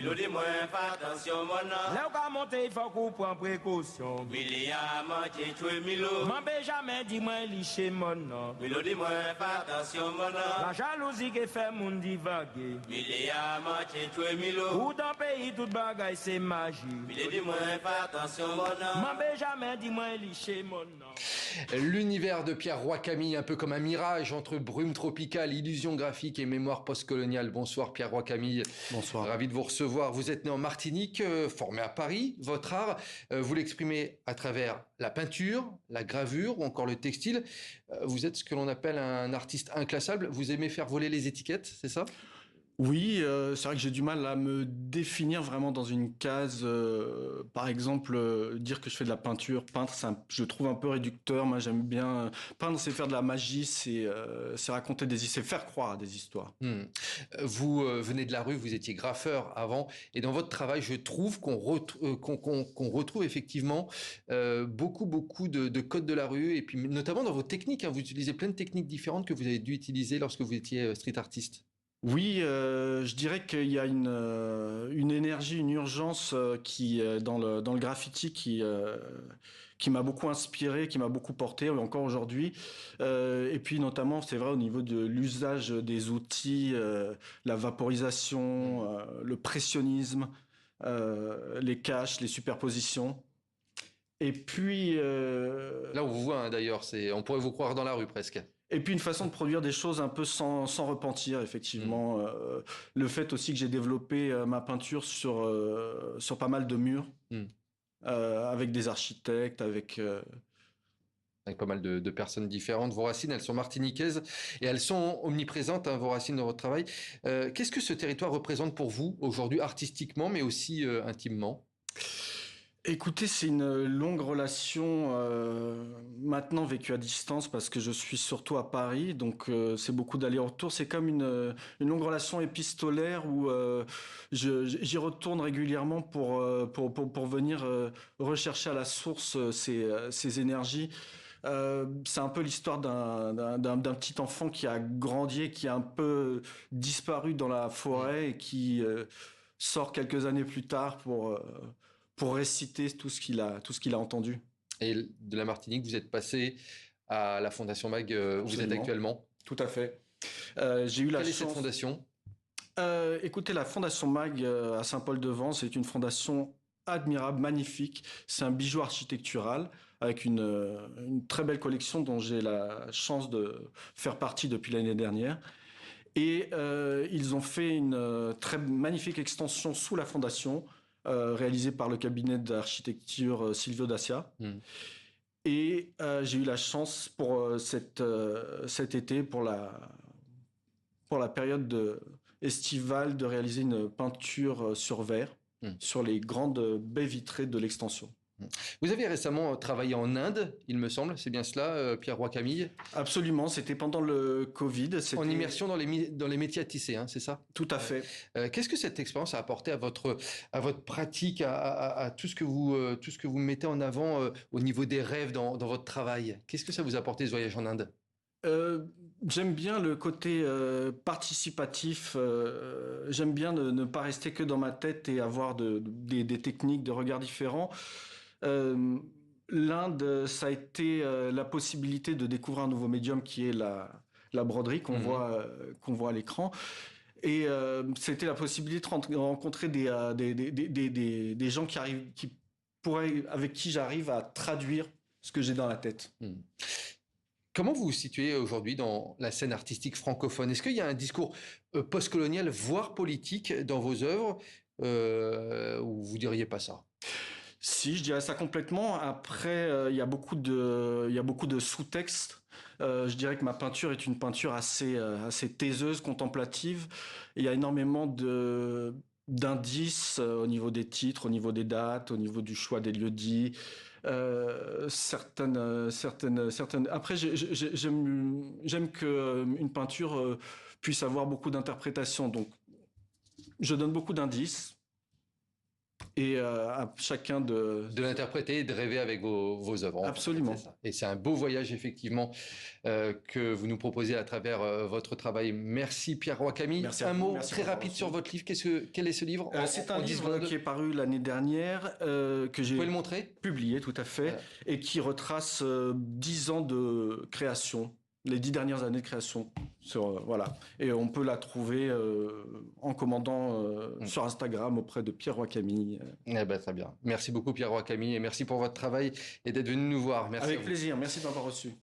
Milo dis moi, fais attention, mon nom. Là où qu'a monter, il faut qu'on prenne précaution. Milia, manche, tuer Milo. M'en jamais dit moi, licher mon nom. Milo dis moi, fais attention, mon nom. La jalousie qui fait mon divaguer. Milia, manche, tuer Milo. Ou dans le pays, toute bagaille, c'est magie. Milo dis moi, fais attention, mon nom. M'en jamais dit moi, licher mon nom. L'univers de Pierre Roy-Camille, un peu comme un mirage entre brume tropicale, illusion graphique et mémoire postcoloniale. Bonsoir Pierre Roy-Camille. Bonsoir. Ravi de vous recevoir. Vous êtes né en Martinique, formé à Paris. Votre art, vous l'exprimez à travers la peinture, la gravure ou encore le textile. Vous êtes ce que l'on appelle un artiste inclassable. Vous aimez faire voler les étiquettes, c'est ça ? Oui, c'est vrai que j'ai du mal à me définir vraiment dans une case. Par exemple, dire que je fais de la peinture, peindre, je trouve un peu réducteur. Moi, j'aime bien peindre, c'est faire de la magie, c'est raconter c'est faire croire à des histoires. Vous venez de la rue, vous étiez graffeur avant, et dans votre travail, je trouve qu'on retrouve effectivement beaucoup de codes de la rue, et puis notamment dans vos techniques. Hein, vous utilisez plein de techniques différentes que vous avez dû utiliser lorsque vous étiez street artiste. Oui, je dirais qu'il y a une énergie, une urgence qui dans le graffiti qui m'a beaucoup inspiré, qui m'a beaucoup porté encore aujourd'hui. Et puis notamment, c'est vrai au niveau de l'usage des outils, la vaporisation, le pressionnisme, les caches, les superpositions. Et puis là on vous voit hein, d'ailleurs, on pourrait vous croire dans la rue presque. Et puis une façon de produire des choses un peu sans repentir, effectivement. Le fait aussi que j'ai développé ma peinture sur pas mal de murs, avec des architectes, avec pas mal de personnes différentes. Vos racines, elles sont martiniquaises et elles sont omniprésentes, hein, vos racines dans votre travail. Qu'est-ce que ce territoire représente pour vous aujourd'hui, artistiquement, mais aussi intimement ? Écoutez, c'est une longue relation maintenant vécue à distance parce que je suis surtout à Paris, donc c'est beaucoup d'aller-retour. C'est comme une longue relation épistolaire où j'y retourne régulièrement pour venir rechercher à la source ces énergies. C'est un peu l'histoire d'un petit enfant qui a grandi et qui a un peu disparu dans la forêt et qui sort quelques années plus tard pour réciter tout ce qu'il a entendu. Et de la Martinique, vous êtes passé à la Fondation MAG où vous êtes actuellement. Tout à fait. J'ai eu la chance. Quelle est cette fondation ? Écoutez, la Fondation MAG à Saint-Paul-de-Vence, c'est une fondation admirable, magnifique. C'est un bijou architectural avec une très belle collection dont j'ai la chance de faire partie depuis l'année dernière. Et ils ont fait une très magnifique extension sous la fondation, réalisé par le cabinet d'architecture Silvio Dacia. Et j'ai eu la chance pour cet été, pour la période estivale, de réaliser une peinture sur verre sur les grandes baies vitrées de l'extension. Vous avez récemment travaillé en Inde, il me semble, c'est bien cela, Pierre Roy-Camille ? Absolument, c'était pendant le Covid. En immersion dans les métiers à tisser, hein, c'est ça ? Tout à fait. Qu'est-ce que cette expérience a apporté à votre pratique, à tout ce que vous mettez en avant au niveau des rêves dans votre travail ? Qu'est-ce que ça vous a apporté ce voyage en Inde ? J'aime bien le côté participatif. J'aime bien ne pas rester que dans ma tête et avoir des techniques de regard différents. L'Inde, ça a été la possibilité de découvrir un nouveau médium qui est la broderie qu'on voit à l'écran. Et c'était la possibilité de rencontrer des gens avec qui j'arrive à traduire ce que j'ai dans la tête. Comment vous vous situez aujourd'hui dans la scène artistique francophone ? Est-ce qu'il y a un discours postcolonial, voire politique, dans vos œuvres ou vous diriez pas ça ? Si, je dirais ça complètement. Après, il y a beaucoup de sous-textes. Je dirais que ma peinture est une peinture assez taiseuse, contemplative. Il y a énormément d'indices au niveau des titres, au niveau des dates, au niveau du choix des lieux dits. Certaines. Après, j'aime que une peinture puisse avoir beaucoup d'interprétations. Donc, je donne beaucoup d'indices. et à chacun de l'interpréter et de rêver avec vos œuvres. Absolument. C'est ça. Et c'est un beau voyage, effectivement, que vous nous proposez à travers votre travail. Merci Pierre-Roi Camille. Merci à un vous. mot Merci très pour rapide l'avoir sur votre livre. Quel est ce livre? C'est un en 10 livre secondes. qui est paru l'année dernière, que Vous j'ai pouvez le montrer? publié, tout à fait, Voilà. et qui retrace 10 ans de création, les 10 dernières années de création. Voilà. Et on peut la trouver en commandant sur Instagram auprès de Pierre-Roi Camille. Eh ben, très bien. Merci beaucoup Pierre-Roi Camille et merci pour votre travail et d'être venu nous voir. Merci à Avec vous. plaisir, merci de m'avoir reçu.